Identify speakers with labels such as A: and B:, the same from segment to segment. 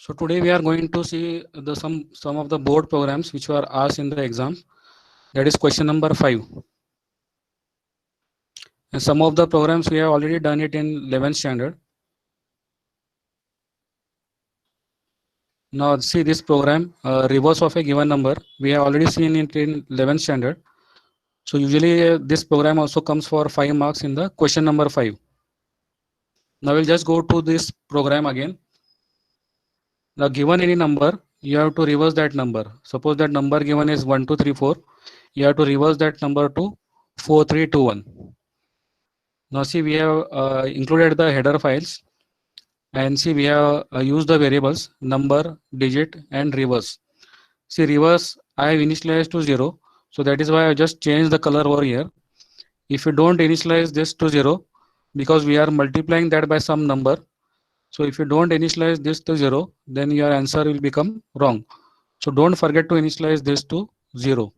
A: So today we are going to see the some of the board programs which were asked in the exam. That is question number 5. And some of the programs we have already done it in 11th standard. Now see this program, reverse of a given number. We have already seen it in 11th standard. So usually this program also comes for 5 marks in the question number 5. Now we'll just go to this program again. Now given any number, you have to reverse that number. Suppose that number given is 1, 2, 3, 4. You have to reverse that number to 4, 3, 2, 1. Now see we have included the header files, and see we have used the variables number, digit and reverse. See reverse I have initialized to 0. So that is why I just changed the color over here. If you don't initialize this to 0, because we are multiplying that by some number. So if you don't initialize this to 0, then your answer will become wrong. So don't forget to initialize this to 0.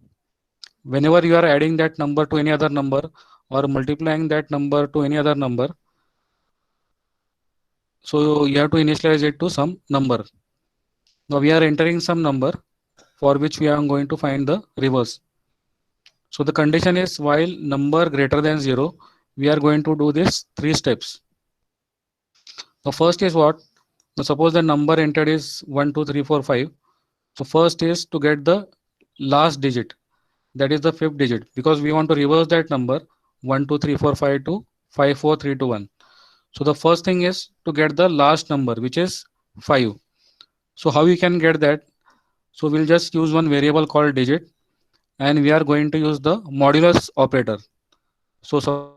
A: Whenever you are adding that number to any other number or multiplying that number to any other number, so you have to initialize it to some number. Now we are entering some number for which we are going to find the reverse. So the condition is while number greater than 0, we are going to do this 3 steps. The first is what? Now suppose the number entered is 1, 2, 3, 4, 5. So first is to get the last digit, that is the 5th digit, because we want to reverse that number 1, 2, 3, 4, 5 to 5, 4, 3, 2, 1. So the first thing is to get the last number, which is 5. So how we can get that? So we'll just use one variable called digit, and we are going to use the modulus operator. So suppose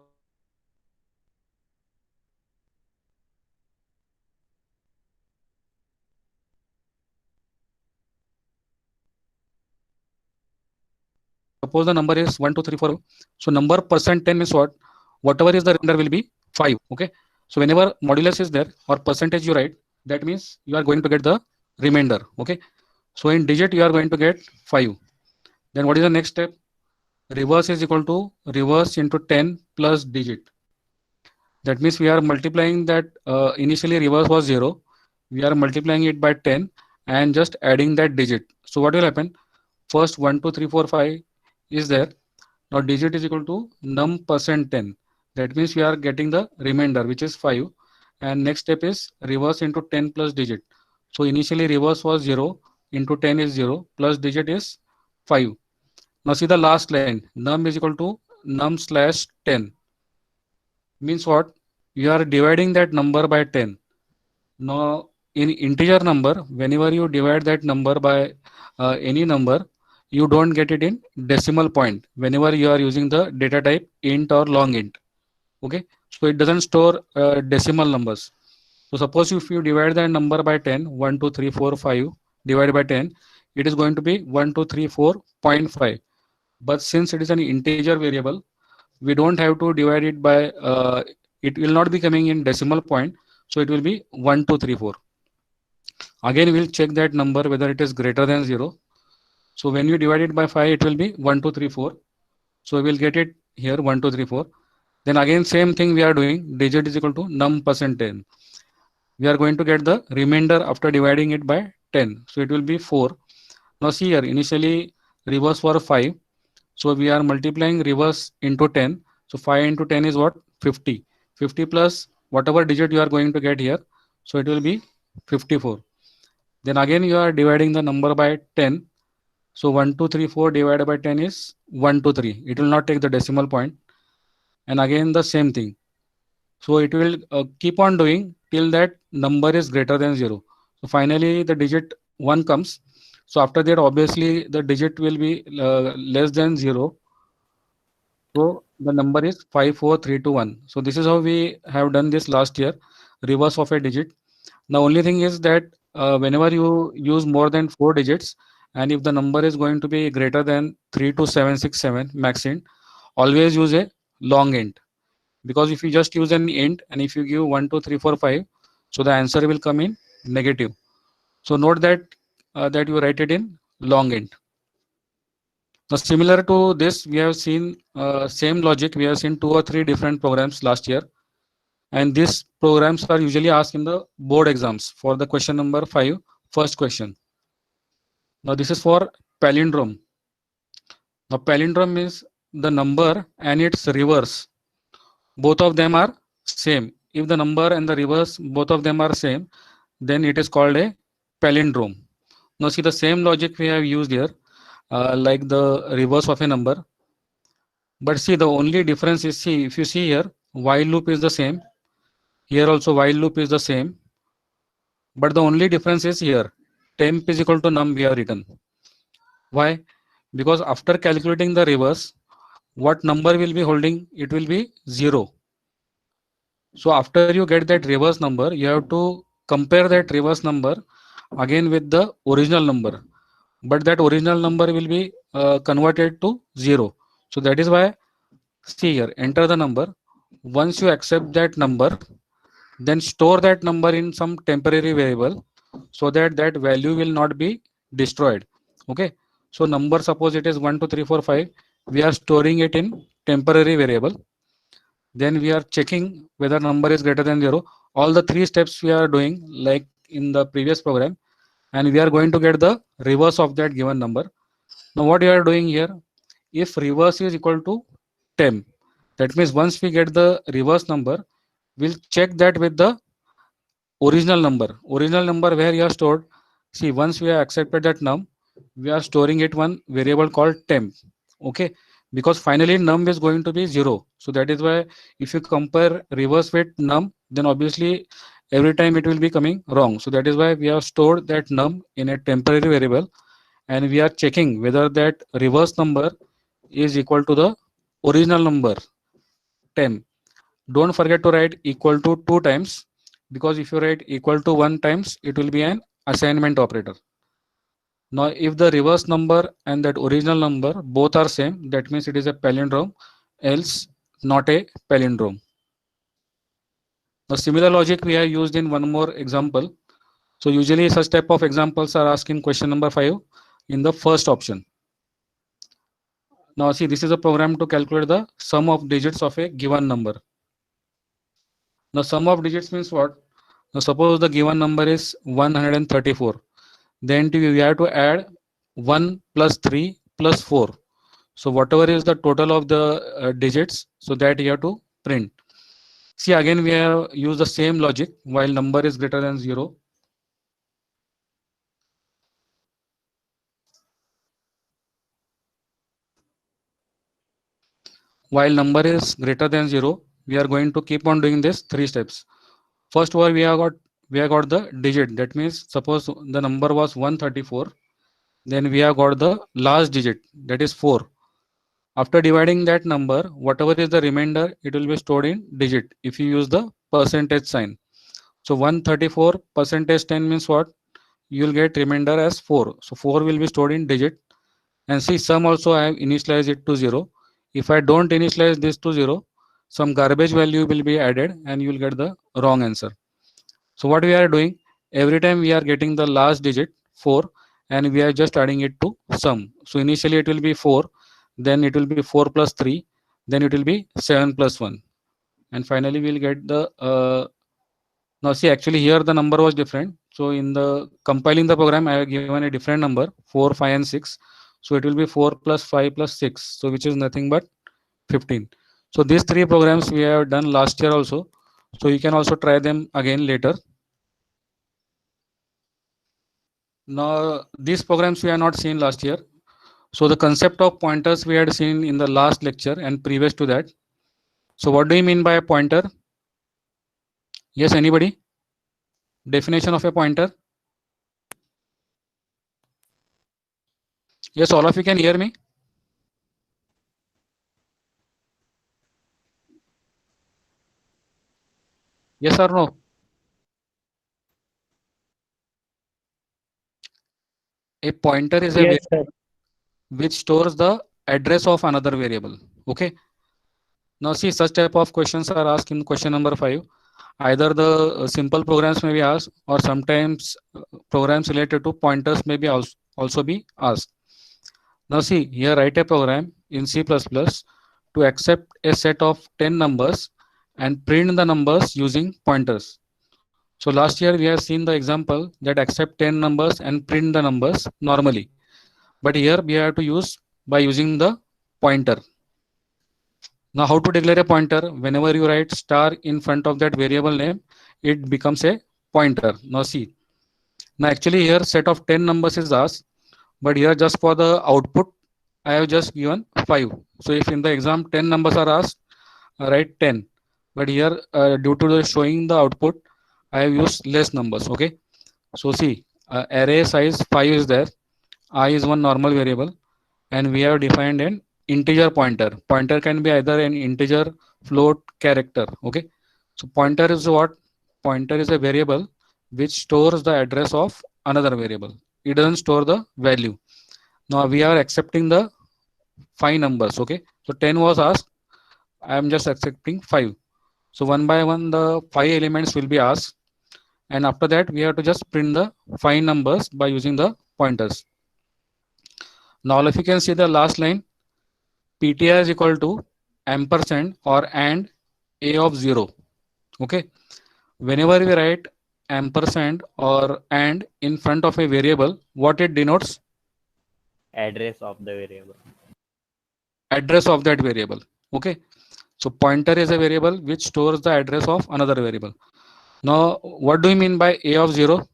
A: the number is 1, 2, 3, 4, 5. So number percent 10 means what? Whatever is the remainder will be 5. Okay. So whenever modulus is there or percentage you write, that means you are going to get the remainder. Okay. So in digit you are going to get 5. Then what is the next step? Reverse is equal to reverse into 10 plus digit. That means we are multiplying that initially reverse was 0. We are multiplying it by 10 and just adding that digit. So what will happen? First 1, 2, 3, 4, 5 is there. Now digit is equal to num percent 10. That means we are getting the remainder, which is 5. And next step is reverse into 10 plus digit. So initially reverse was 0 into 10 is 0 plus digit is 5. Now see the last line, num is equal to num slash 10. Means what? You are dividing that number by 10. Now in integer number, whenever you divide that number by any number, you don't get it in decimal point whenever you are using the data type int or long int. Okay, so it doesn't store decimal numbers. So suppose if you divide that number by 10, 1, 2, 3, 4, 5 divided by 10, it is going to be 1, 2, 3, 4.5. But since it is an integer variable, we don't have to divide it by, it will not be coming in decimal point. So it will be 1, 2, 3, 4. Again, we'll check that number whether it is greater than 0. So when you divide it by 5, it will be 1, 2, 3, 4. So we will get it here 1, 2, 3, 4. Then again, same thing we are doing. Digit is equal to num percent 10. We are going to get the remainder after dividing it by 10. So it will be 4. Now see here, initially reverse for 5. So we are multiplying reverse into 10. So 5 into 10 is what? 50. 50 plus whatever digit you are going to get here. So it will be 54. Then again you are dividing the number by 10. So 1, 2, 3, 4 divided by 10 is 1, 2, 3. It will not take the decimal point. And again the same thing. So it will keep on doing till that number is greater than 0. So finally the digit 1 comes. So after that, obviously the digit will be less than 0. So the number is 5, 4, 3, 2, 1. So this is how we have done this last year, reverse of a digit. The only thing is that whenever you use more than 4 digits, and if the number is going to be greater than 32767 max int, always use a long int. Because if you just use an int and if you give 1, 2, 3, 4, 5, so the answer will come in negative. So note that that you write it in long int. Now similar to this, we have seen same logic. We have seen 2 or 3 different programs last year, and these programs are usually asked in the board exams for the question number 5 First question. Now this is for palindrome. Now palindrome means the number and its reverse. Both of them are same. If the number and the reverse both of them are same, then it is called a palindrome. Now see the same logic we have used here, like the reverse of a number. But see the only difference is, see if you see here, while loop is the same. Here also while loop is the same. But the only difference is here, temp is equal to num we have written. Why? Because after calculating the reverse, what number will be holding? It will be 0. So after you get that reverse number, you have to compare that reverse number again with the original number. But that original number will be converted to 0. So that is why, see here, enter the number. Once you accept that number, then store that number in some temporary variable so that that value will not be destroyed. Okay. So number, suppose it is 1 2 3 4 5, we are storing it in temporary variable. Then we are checking whether number is greater than 0. All the three steps we are doing like in the previous program, and we are going to get the reverse of that given number. Now what you are doing here, if reverse is equal to 10, that means once we get the reverse number, we'll check that with the original number where you are stored. See, once we have accepted that num, we are storing it one variable called temp. Okay, because finally num is going to be 0. So that is why if you compare reverse with num, then obviously every time it will be coming wrong. So that is why we have stored that num in a temporary variable, and we are checking whether that reverse number is equal to the original number temp. Don't forget to write equal to 2 times, because if you write equal to 1 times, it will be an assignment operator. Now if the reverse number and that original number both are same, that means it is a palindrome, else not a palindrome. The similar logic we have used in one more example. So usually such type of examples are asked in question number 5 in the first option. Now see, this is a program to calculate the sum of digits of a given number. Now sum of digits means what? Now suppose the given number is 134. Then we have to add 1 plus 3 plus 4. So whatever is the total of the digits, so that you have to print. See, again we have used the same logic. While number is greater than 0, while number is greater than 0, we are going to keep on doing this 3 steps. First one, we have got the digit. That means suppose the number was 134, then we have got the last digit, that is 4. After dividing that number, whatever is the remainder, it will be stored in digit if you use the percentage sign. So 134 percentage 10 means what? You will get remainder as 4. So 4 will be stored in digit. And see, sum also I have initialized it to 0. If I don't initialize this to 0, some garbage value will be added and you will get the wrong answer. So what we are doing, every time we are getting the last digit 4, and we are just adding it to sum. So initially it will be 4, then it will be 4 plus 3, then it will be 7 plus 1, and finally we will get the now see, actually here the number was different. So in the compiling the program, I have given a different number, 4, 5 and 6. So it will be 4 plus 5 plus 6, so which is nothing but 15. So these three programs we have done last year also. So you can also try them again later. Now these programs we have not seen last year. So the concept of pointers we had seen in the last lecture and previous to that. So what do you mean by a pointer? Yes, anybody? Definition of a pointer? Yes, all of you can hear me? Yes or no? A pointer is a
B: Yes,
A: variable
B: sir.
A: which stores the address of another variable. Okay. Now see, such type of questions are asked in question number 5. Either the simple programs may be asked, or sometimes programs related to pointers may be also be asked. Now see, here write a program in C++ to accept a set of 10 numbers and print the numbers using pointers. So last year we have seen the example that accept 10 numbers and print the numbers normally. But here we have to use by using the pointer. Now how to declare a pointer? Whenever you write star in front of that variable name, it becomes a pointer. Now see. Now actually here set of 10 numbers is asked, but here just for the output, I have just given 5. So if in the exam 10 numbers are asked, write 10. But here due to the showing the output, I have used less numbers. Okay. So see, array size 5 is there. I is one normal variable, and we have defined an integer pointer. Pointer can be either an integer, float, character. Okay. So pointer is what? Pointer is a variable which stores the address of another variable. It doesn't store the value. Now we are accepting the 5 numbers. Okay. So 10 was asked. I am just accepting 5. So one by one the 5 elements will be asked, and after that we have to just print the 5 numbers by using the pointers. Now if you can see the last line, ptr is equal to ampersand or and a of 0. Okay. Whenever we write ampersand or and in front of a variable, what it denotes?
B: Address of the variable.
A: Address of that variable. Okay. So pointer is a variable which stores the address of another variable. Now what do you mean by a of 0?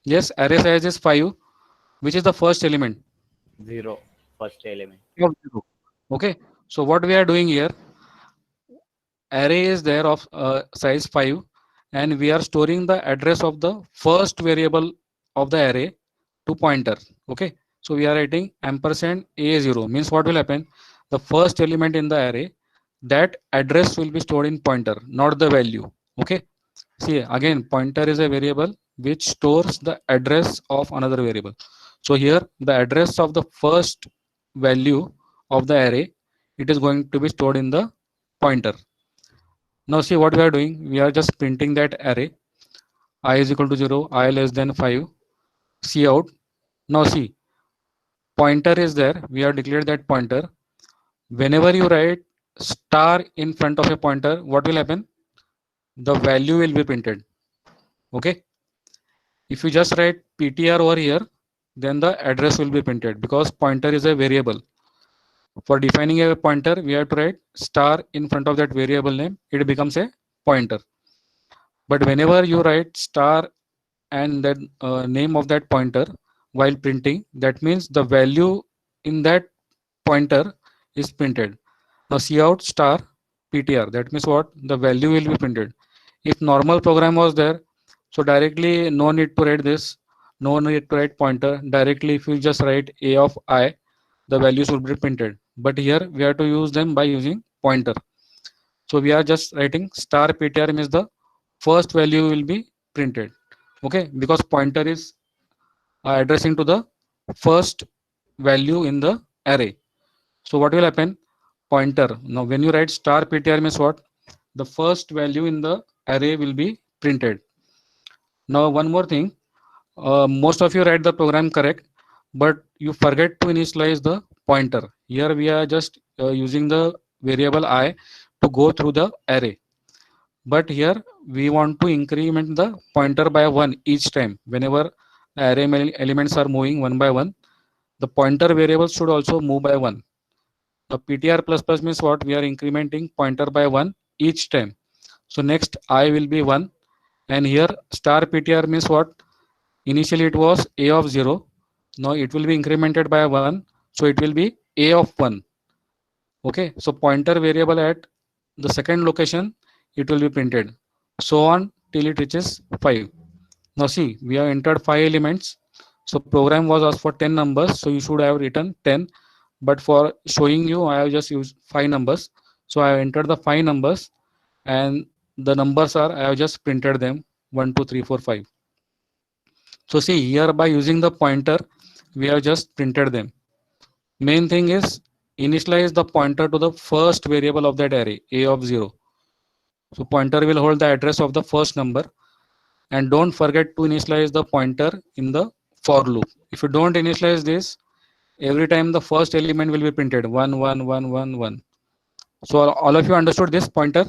A: Yes, array size is 5, which is the first element.
B: 0, first element.
A: A of 0. Okay. So what we are doing here, array is there of size 5, and we are storing the address of the first variable of the array to pointer. Okay. So we are writing ampersand a0 means what will happen? The first element in the array, that address will be stored in pointer, not the value. Okay. See again, pointer is a variable which stores the address of another variable. So here the address of the first value of the array, it is going to be stored in the pointer. Now see what we are doing. We are just printing that array I is equal to 0, I less than 5, C out. Now see, pointer is there. We have declared that pointer. Whenever you write star in front of a pointer, what will happen? The value will be printed. Okay. If you just write ptr over here, then the address will be printed because pointer is a variable. For defining a pointer, we have to write star in front of that variable name. It becomes a pointer. But whenever you write star and that name of that pointer while printing, that means the value in that pointer is printed. Now see out star ptr, that means what? The value will be printed. If normal program was there, so directly no need to write this, no need to write pointer. Directly if you just write a of I, the values will be printed. But here we have to use them by using pointer. So we are just writing star ptr means the first value will be printed. Okay, because pointer is addressing to the first value in the array. So what will happen? Pointer. Now when you write star ptr means what? The first value in the array will be printed. Now one more thing, most of you write the program correct, but you forget to initialize the pointer. Here we are just using the variable I to go through the array. But here we want to increment the pointer by 1 each time. Whenever array elements are moving one by one, the pointer variable should also move by 1. The ptr plus plus means what? We are incrementing pointer by 1 each time. So next I will be 1, and here star ptr means what? Initially it was a of 0. Now it will be incremented by 1, so it will be a of 1. Okay, so pointer variable at the second location, it will be printed, so on till it reaches 5. Now see, we have entered 5 elements. So program was asked for 10 numbers, so you should have written 10. But for showing you, I have just used 5 numbers. So I have entered the 5 numbers, and the numbers are, I have just printed them 1, 2, 3, 4, 5. So see here, by using the pointer, we have just printed them. Main thing is initialize the pointer to the first variable of that array, a of 0. So pointer will hold the address of the first number, and don't forget to initialize the pointer in the for loop. If you don't initialize this, every time the first element will be printed 1 1 1 1 1. So all of you understood this pointer?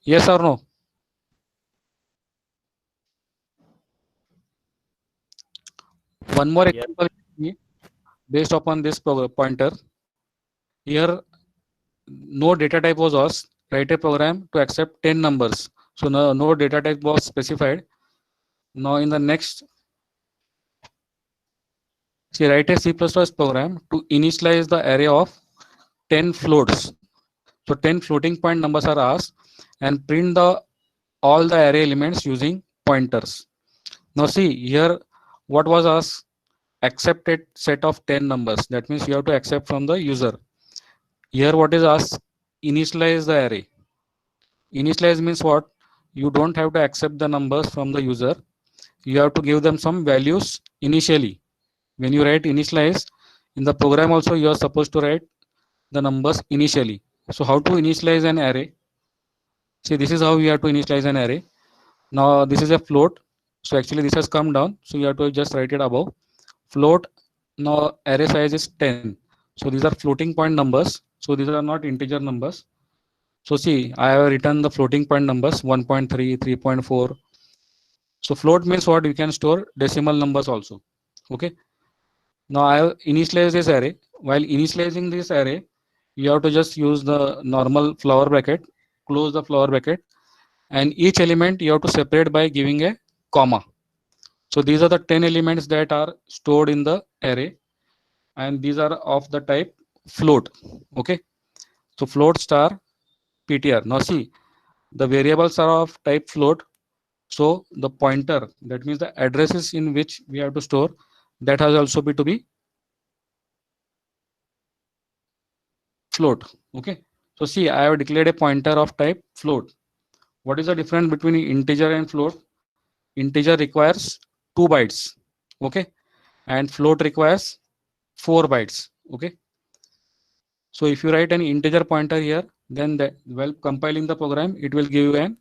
A: Yes or no? One more
B: Yes.
A: example based upon this pointer. Here, no data type was asked. Write a program to accept 10 numbers. So no data type was specified. Now in the next, see, write a C++ program to initialize the array of 10 floats. So 10 floating point numbers are asked and print the all the array elements using pointers. Now see here what was asked, accepted set of 10 numbers. That means you have to accept from the user. Here what is asked, initialize the array. Initialize means what? You don't have to accept the numbers from the user. You have to give them some values initially. When you write initialize in the program also you are supposed to write the numbers initially. So how to initialize an array? See, this is how we have to initialize an array. Now this is a float. So actually this has come down. So you have to just write it above. Float. Now array size is 10. So these are floating point numbers. So these are not integer numbers. So see, I have written the floating point numbers 1.3, 3.4. So float means what? You can store decimal numbers also. Okay. Now I have initialized this array. While initializing this array, you have to just use the normal flower bracket, close the flower bracket, and each element you have to separate by giving a comma. So these are the 10 elements that are stored in the array, and these are of the type float. Okay. So float star ptr. Now see, the variables are of type float. So the pointer, that means the addresses in which we have to store, that has also be to be float. Okay. So see, I have declared a pointer of type float. What is the difference between integer and float? Integer requires 2 bytes. Okay. And float requires 4 bytes. Okay. So if you write an integer pointer here, then while compiling the program, it will give you an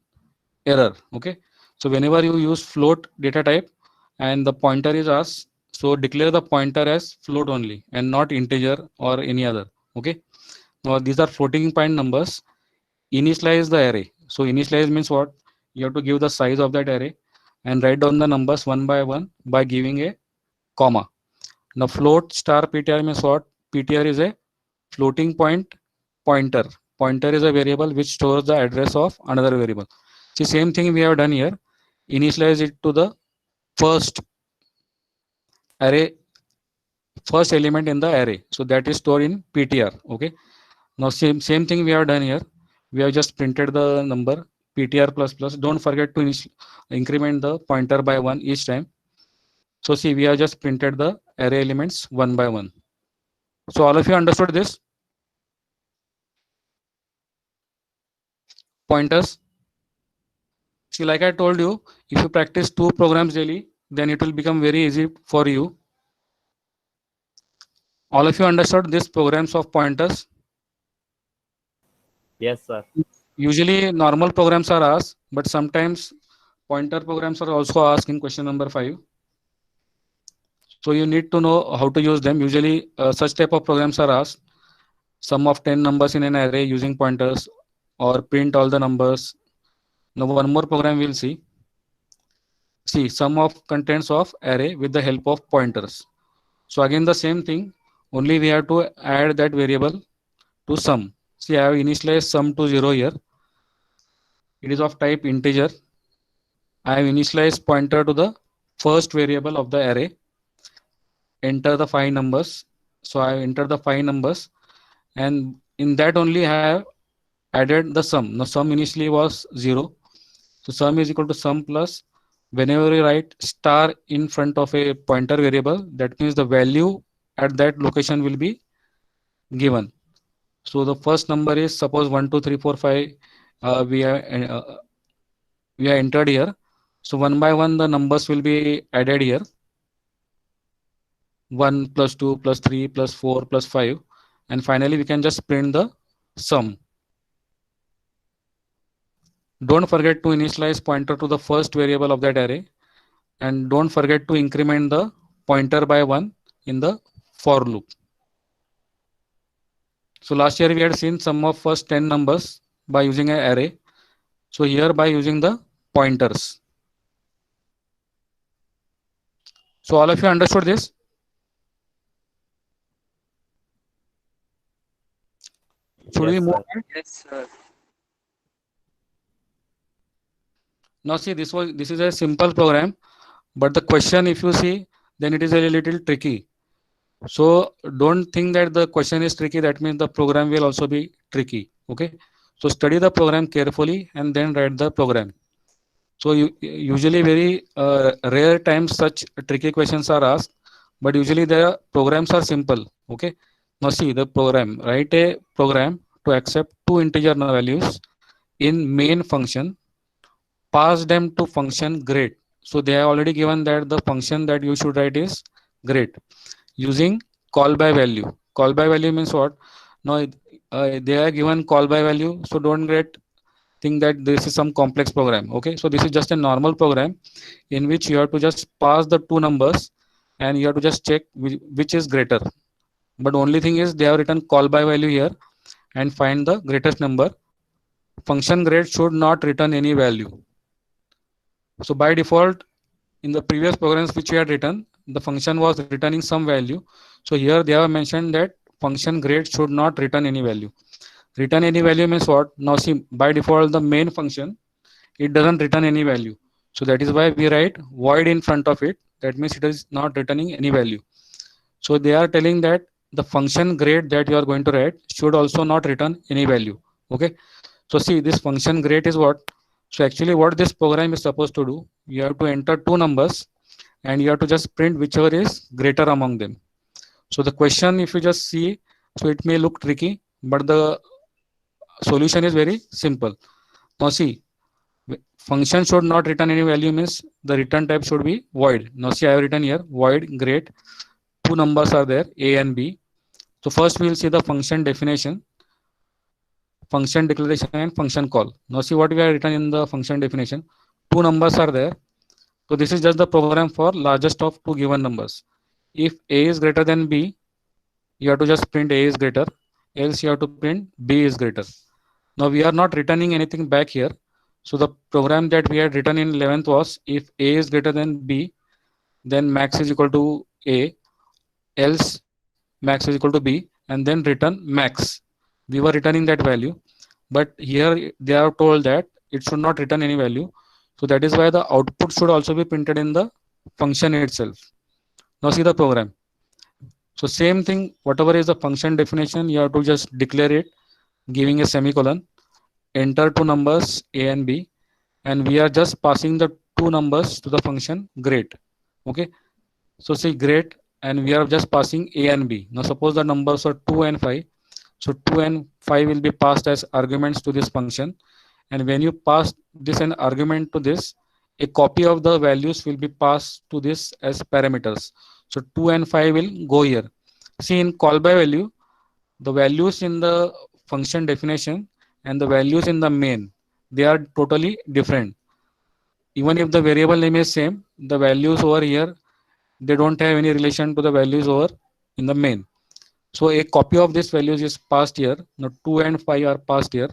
A: error. Okay. So whenever you use float data type and the pointer is asked, so declare the pointer as float only and not integer or any other. Okay. Now these are floating point numbers. Initialize the array. So initialize means what? You have to give the size of that array and write down the numbers one by one by giving a comma. Now float star ptr means what? Ptr is a floating point pointer. Pointer is a variable which stores the address of another variable. See, same thing we have done here. Initialize it to the first array, first element in the array. So that is stored in ptr. Okay. Now same thing we have done here. We have just printed the number ptr plus plus. Don't forget to increment the pointer by 1 each time. So see, we have just printed the array elements one by one. So all of you understood this? Pointers. See, like I told you, if you practice 2 programs daily, then it will become very easy for you. All of you understood these programs of pointers?
B: Yes, sir.
A: Usually normal programs are asked, but sometimes pointer programs are also asked in question number 5. So you need to know how to use them. Usually such type of programs are asked. Sum of 10 numbers in an array using pointers or print all the numbers. Now one more program we'll see. See, sum of contents of array with the help of pointers. So again the same thing, only we have to add that variable to sum. See, I have initialized sum to 0 here. It is of type integer. I have initialized pointer to the first variable of the array. Enter the 5 numbers. So I enter the 5 numbers, and in that only I have added the sum. Now sum initially was 0. So sum is equal to sum plus, whenever you write star in front of a pointer variable, that means the value at that location will be given. So the first number is suppose 1, 2, 3, 4, 5. We are entered here. So one by one the numbers will be added here. 1 plus 2 plus 3 plus 4 plus 5, and finally we can just print the sum. Don't forget to initialize pointer to the first variable of that array, and don't forget to increment the pointer by 1 in the for loop. So last year we had seen sum of first 10 numbers by using an array. So here by using the pointers. So all of you understood this? Should we
B: Yes,
A: move
B: sir.
A: ahead?
C: Yes, sir.
A: Now see, this is a simple program, but the question, if you see, then it is a little tricky. So don't think that the question is tricky. That means the program will also be tricky. Okay. So study the program carefully and then write the program. So usually very rare times such tricky questions are asked, but usually the programs are simple. Okay. Now see the program. Write a program to accept two integer values in main function. Pass them to function grade. So they have already given that the function that you should write is grade using call by value. Call by value means what? Now they are given call by value, so don't get think that this is some complex program. Okay, so this is just a normal program in which you have to just pass the two numbers and you have to just check which is greater. But only thing is they have written call by value here and find the greatest number. Function grade should not return any value. So by default, in the previous programs which we had written, the function was returning some value. So here they have mentioned that function grade should not return any value. Return any value means what? Now see, by default, the main function, it doesn't return any value. So that is why we write void in front of it. That means it is not returning any value. So they are telling that the function grade that you are going to write should also not return any value. Okay. So see, this function grade is what? So actually what this program is supposed to do, you have to enter two numbers and you have to just print whichever is greater among them. So the question, if you just see, so it may look tricky, but the solution is very simple. Now see, function should not return any value means the return type should be void. Now see, I have written here void grade. Two numbers are there, a and b. So first we will see the function definition, function declaration and function call. Now see what we have written in the function definition. Two numbers are there. So this is just the program for largest of two given numbers. If a is greater than b, you have to just print a is greater, else you have to print b is greater. Now we are not returning anything back here. So the program that we had written in 11th was if a is greater than b, then max is equal to a, else max is equal to b, and then return max. We were returning that value, but here they are told that it should not return any value. So that is why the output should also be printed in the function itself. Now see the program. So same thing, whatever is the function definition, you have to just declare it, giving a semicolon, enter two numbers a and b, and we are just passing the two numbers to the function grade. Okay. So see grade, and we are just passing a and b. Now suppose the numbers are 2 and 5. So 2 and 5 will be passed as arguments to this function. And when you pass this an argument to this, a copy of the values will be passed to this as parameters. So 2 and 5 will go here. See in call by value, the values in the function definition and the values in the main, they are totally different. Even if the variable name is same, the values over here, they don't have any relation to the values over in the main. So a copy of this values is passed here. Now 2 and 5 are passed here.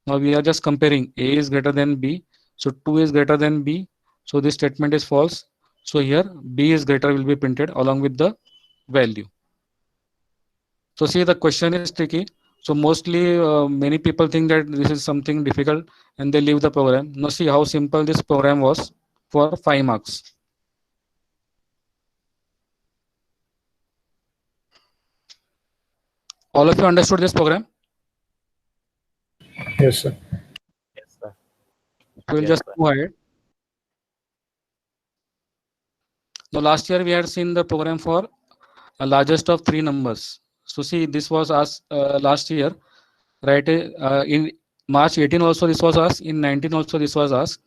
A: Now we are just comparing a is greater than b. So 2 is greater than b. So this statement is false. So here b is greater will be printed along with the value. So see the question is tricky. So mostly many people think that this is something difficult and they leave the program. Now see how simple this program was for 5 marks. All of you understood this program?
D: Yes, sir.
B: Yes, sir.
A: We'll
B: Yes,
A: just
B: sir.
A: go ahead. Now last year we had seen the program for a largest of three numbers. So see this was asked last year, right? In March 18 also this was asked, in 19 also this was asked.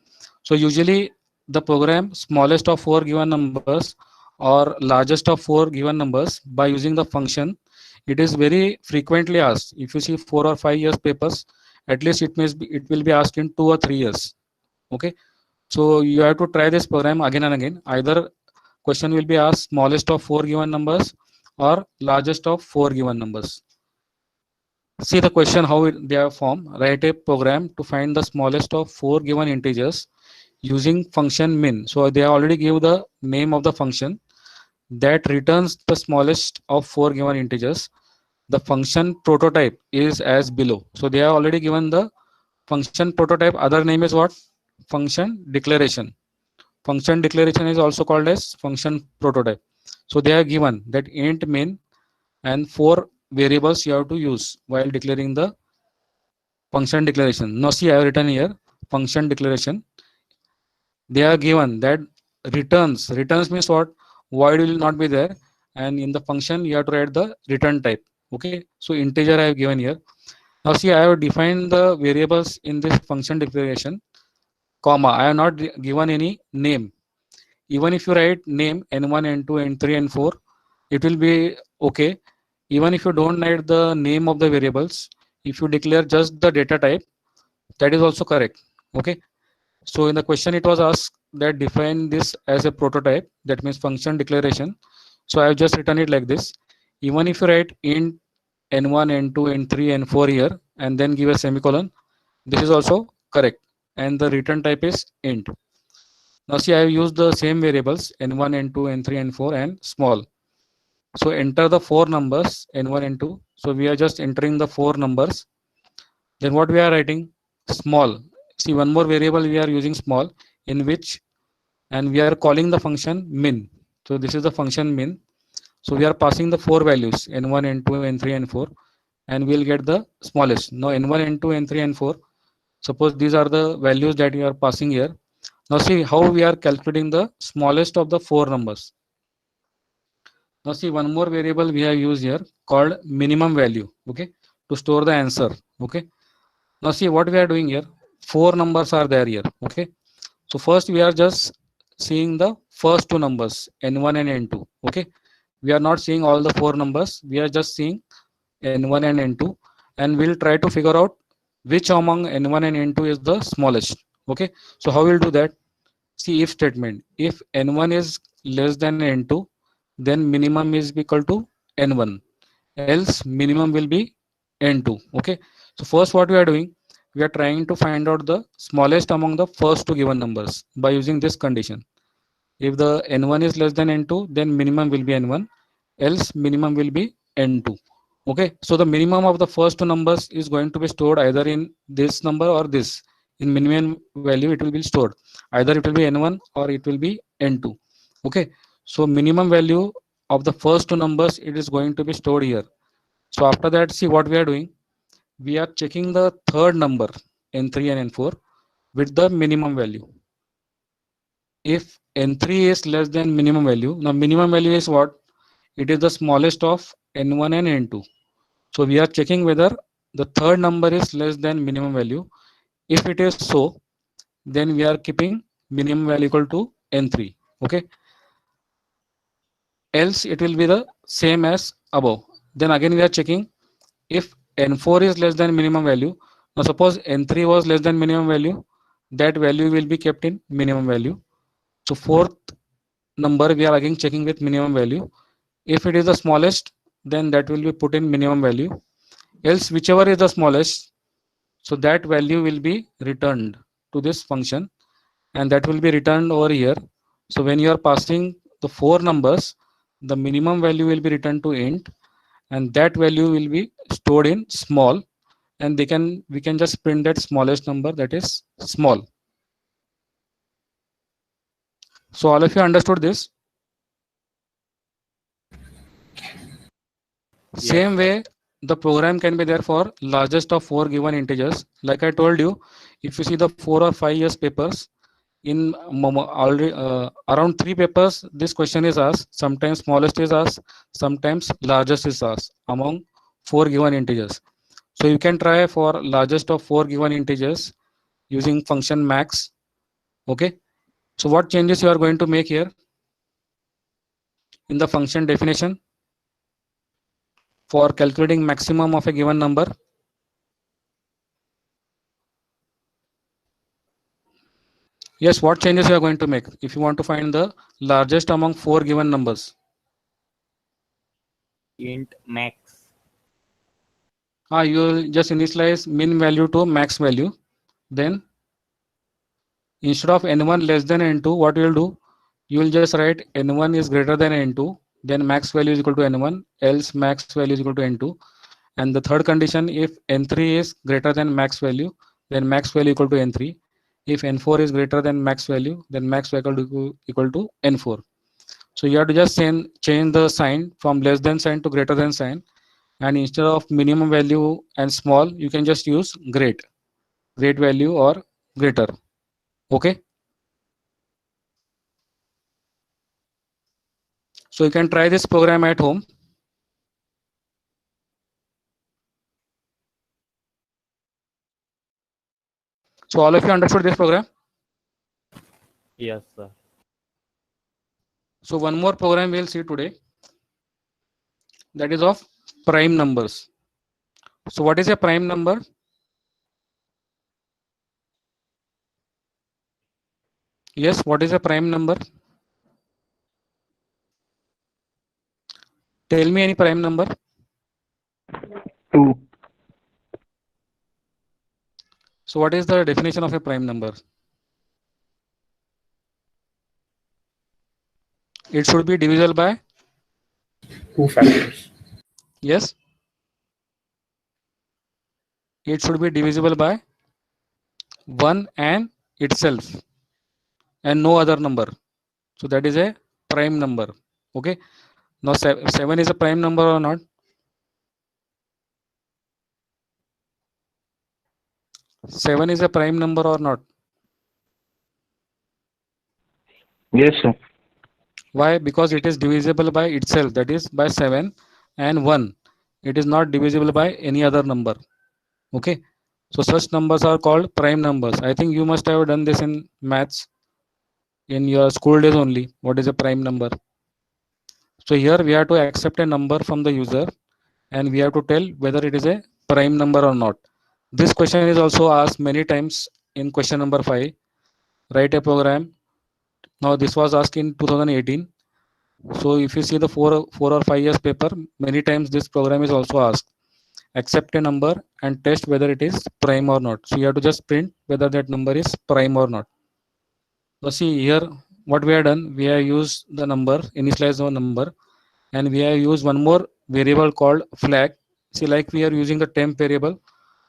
A: So usually the program smallest of four given numbers or largest of four given numbers by using the function, it is very frequently asked. If you see 4 or 5 years papers, at least it will be asked in 2 or 3 years. Okay, so you have to try this program again and again. Either question will be asked smallest of four given numbers or largest of four given numbers. See the question how they are formed. Write a program to find the smallest of four given integers using function min. So they already give the name of the function that returns the smallest of four given integers. The function prototype is as below. So they have already given the function prototype. Other name is what? Function declaration. Function declaration is also called as function prototype. So they are given that int main and four variables you have to use while declaring the function declaration. Now see I have written here function declaration. They are given that returns means what? Void will not be there, and in the function you have to write the return type. Okay, so integer I have given here. Now see I have defined the variables in this function declaration, comma. I have not given any name. Even if you write name n1 n2 n3 n4, it will be okay. Even if you don't write the name of the variables, if you declare just the data type, that is also correct. Okay, so in the question it was asked that define this as a prototype, that means function declaration. So I have just written it like this. Even if you write int n1 n2 n3 n4 here and then give a semicolon, this is also correct, and the return type is int. Now see I have used the same variables n1 n2 n3 n4 and small. So enter the four numbers n1 n2. So we are just entering the four numbers. Then what we are writing? Small. See one more variable we are using small, in which, and we are calling the function min. So this is the function min. So we are passing the four values n1 n2 n3 n4, and we'll get the smallest. Now n1 n2 n3 n4, suppose these are the values that we are passing here. Now see how we are calculating the smallest of the four numbers. Now see one more variable we have used here called minimum value, okay, to store the answer. Okay, now see what we are doing here. Four numbers are there here. Okay, so first we are just seeing the first two numbers n1 and n2. Okay, we are not seeing all the four numbers, we are just seeing n1 and n2, and we'll try to figure out which among n1 and n2 is the smallest. Okay, so how we'll do that? See if statement. If n1 is less than n2, then minimum is equal to n1, else minimum will be n2. Okay, so first what we are doing, we are trying to find out the smallest among the first two given numbers by using this condition. If the n1 is less than n2, then minimum will be n1, else minimum will be n2. Okay, so the minimum of the first two numbers is going to be stored either in this number or this. In minimum value it will be stored either it will be n1 or it will be n2. Okay, so minimum value of the first two numbers it is going to be stored here. So after that, see what we are doing, we are checking the third number n3 and n4 with the minimum value. If n3 is less than minimum value, now minimum value is what? It is the smallest of n1 and n2. So we are checking whether the third number is less than minimum value. If it is so, then we are keeping minimum value equal to n3. Okay, else it will be the same as above. Then again we are checking if n4 is less than minimum value. Now suppose n3 was less than minimum value, that value will be kept in minimum value. So fourth number we are again checking with minimum value. If it is the smallest, then that will be put in minimum value, else whichever is the smallest, so that value will be returned to this function, and that will be returned over here. So when you are passing the four numbers, the minimum value will be returned to int, and that value will be stored in small, and we can just print that smallest number, that is small. So all of you understood this?
B: Yes,
A: Same
B: sir.
A: way, the program can be there for largest of four given integers. Like I told you, if you see the 4 or 5 years papers, in already around three papers, this question is asked. Sometimes smallest is asked, sometimes largest is asked among four given integers. So you can try for largest of four given integers using function max. Okay. So what changes you are going to make here in the function definition for calculating maximum of a given number? Yes, what changes you are going to make if you want to find the largest among four given numbers?
B: Int max.
A: You will just initialize min value to max value. Then instead of n1 less than n2, what you will do? You will just write n1 is greater than n2, then max value is equal to n1, else max value is equal to n2. And the third condition, if n3 is greater than max value, then max value equal to n3. If n4 is greater than max value, then max value equal to n4. So you have to just change the sign from less than sign to greater than sign. And instead of minimum value and small, you can just use great value or greater. Okay. So you can try this program at home. So all of you understood this program.
B: Yes, sir.
A: So one more program we'll see today, that is of prime numbers. So what is a prime number? Yes, what is a prime number? Tell me any prime number.
C: 2.
A: So what is the definition of a prime number? It should be divisible by,
C: 2 factors.
A: yes, it should be divisible by 1 and itself and no other number. So that is a prime number. Okay. Now 7 is a prime number or not? 7 is a prime number or not?
C: Yes, sir.
A: Why? Because it is divisible by itself, that is by 7 and 1. It is not divisible by any other number. Okay. So such numbers are called prime numbers. I think you must have done this in maths in your school days only. What is a prime number? So here we have to accept a number from the user and we have to tell whether it is a prime number or not. This question is also asked many times in question number 5. Write a program. Now this was asked in 2018. So if you see the 4 or 5 years paper, many times this program is also asked. Accept a number and test whether it is prime or not. So you have to just print whether that number is prime or not. So see here what we have done, we have used the number, initialize the number, and we have used one more variable called flag. See, like we are using the temp variable,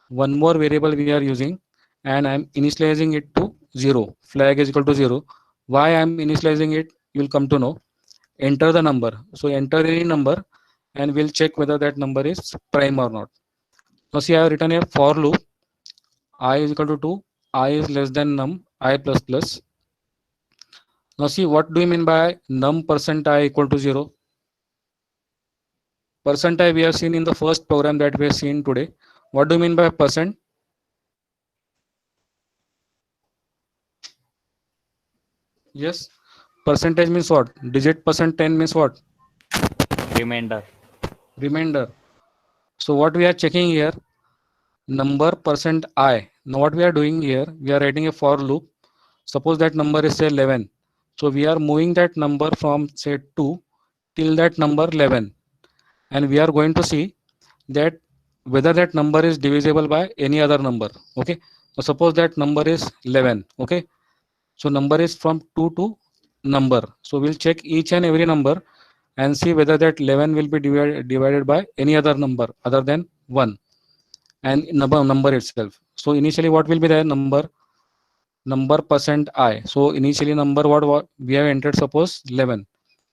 A: one more variable we are using, and I'm initializing it to 0. Flag is equal to 0. Why I'm initializing it, you will come to know. Enter the number. So enter any number and we'll check whether that number is prime or not. Now see, I have written a for loop. I is equal to 2, I is less than num, I plus plus. Now see, what do you mean by num percent I equal to 0? Percent I we have seen in the first program that we have seen today. What do you mean by percent? Yes. Percentage means what? Digit percent 10 means what?
B: Remainder.
A: Remainder. So what we are checking here, number percent I. Now what we are doing here, we are writing a for loop. Suppose that number is say 11. So we are moving that number from say 2 till that number 11. And we are going to see that whether that number is divisible by any other number. Okay. So suppose that number is 11. Okay. So number is from 2 to number. So we'll check each and every number and see whether that 11 will be divided by any other number other than 1 and number itself. So initially what will be the number percent I. So initially number what we have entered, suppose 11.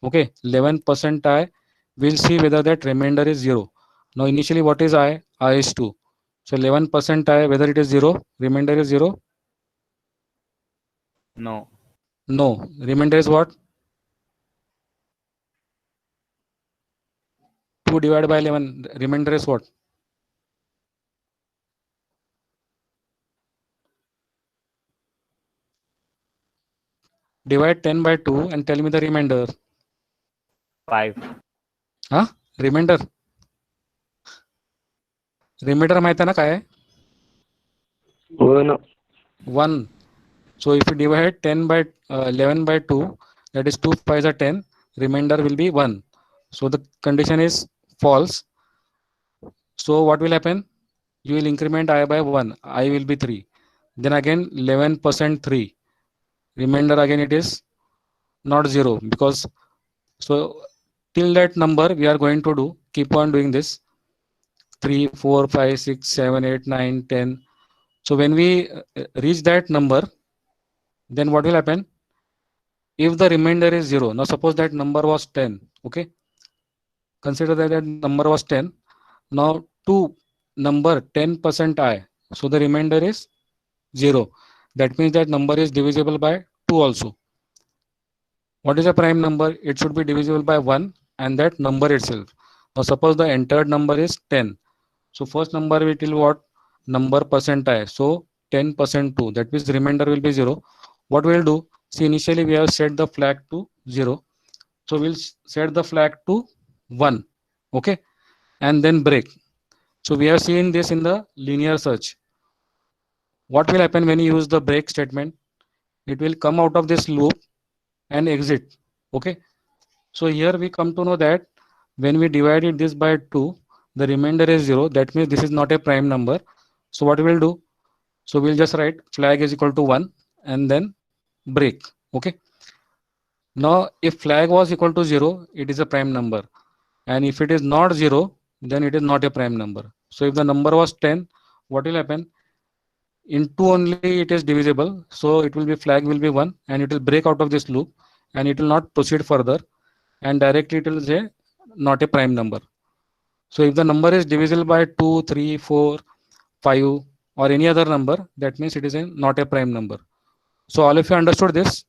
A: Okay, 11% I. We'll see whether that remainder is 0. Now initially what is I? I is 2. So 11% I, whether it is 0, remainder is 0.
B: No.
A: No, remainder is what? 2 divided by 11. Remainder is what? Divide 10 by 2 and tell me the remainder.
B: 5.
A: Huh? Remainder. Remainder माहित आहे ना काय?
C: 1.
A: 1. So if you divide 10 by 11 by 2, that is 2 5s are 10. Remainder will be 1. So the condition is false. So what will happen? you will increment I by 1, I will be 3. Then again 11% 3. Remainder again it is not 0, because so till that number we are going to do, keep on doing this, 3, 4, 5, 6, 7, 8, 9, 10. So when we reach that number, then what will happen? If the remainder is 0, now suppose that number was 10, okay, consider that that number was 10. Now to number 10% I, so the remainder is 0. That means that number is divisible by 2 also. What is a prime number? It should be divisible by 1 and that number itself. Now suppose the entered number is 10. So first number it will what? Number percent I. So 10% 2. That means the remainder will be 0. What we will do? See, initially we have set the flag to 0. So we'll set the flag to 1. Okay. And then break. So we have seen this in the linear search. What will happen when you use the break statement? It will come out of this loop and exit. Okay. So here we come to know that when we divided this by 2, the remainder is 0. That means this is not a prime number. So what we will do? So we'll just write flag is equal to 1 and then break. Okay. Now if flag was equal to 0, it is a prime number. And if it is not 0, then it is not a prime number. So if the number was 10, what will happen? In 2 only it is divisible. So it will be flag will be 1 and it will break out of this loop and it will not proceed further, and directly it will say not a prime number. So if the number is divisible by 2, 3, 4, 5 or any other number, that means it is not a prime number. So all of you understood this?